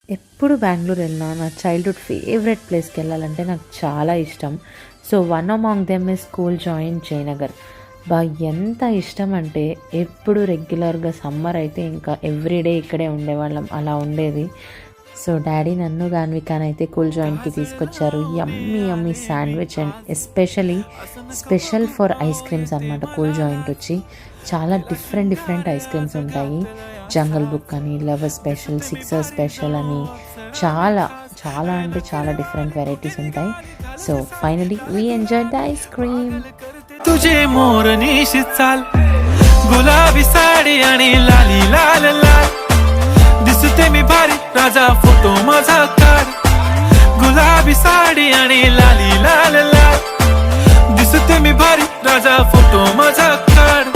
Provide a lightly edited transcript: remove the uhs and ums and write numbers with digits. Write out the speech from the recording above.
ఎప్పుడు బెంగుళూరు వెళ్ళినా నా చైల్డ్‌హుడ్ ఫేవరెట్ ప్లేస్‌కి వెళ్ళాలంటే నాకు చాలా ఇష్టం. So, one among them is school join Jayanagar. ఎంత ఇష్టం అంటే ఎప్పుడు రెగ్యులర్‌గా సమ్మర్ అయితే ఇంకా ఎవ్రీడే ఇక్కడే ఉండేవాళ్ళం. అలా ఉండేది. సో, డ్యాడీ నన్ను గాన్వికానైతే కూల్ జాయింట్‌కి తీసుకొచ్చారు. Yummy yummy sandwich and special for ice creams అనమాట కూల్ జాయింట్ వచ్చి. చాలా డిఫరెంట్ ఐస్ క్రీమ్స్ ఉంటాయి. జంగల్ బుక్ అని, లవర్ స్పెషల్, సిక్సర్ స్పెషల్ అని చాలా అంటే చాలా డిఫరెంట్ వెరైటీస్ ఉంటాయి. So finally we enjoy the ice cream. तुझे मोरनीशी चाल, गुलाबी साडी आणि लाली लाल लाल, दिसते मी भारी राजा फोटो माझा काढ. गुलाबी साडी आणि लाली लाल लाल, दिसते मी भारी राजा फोटो माझा काढ.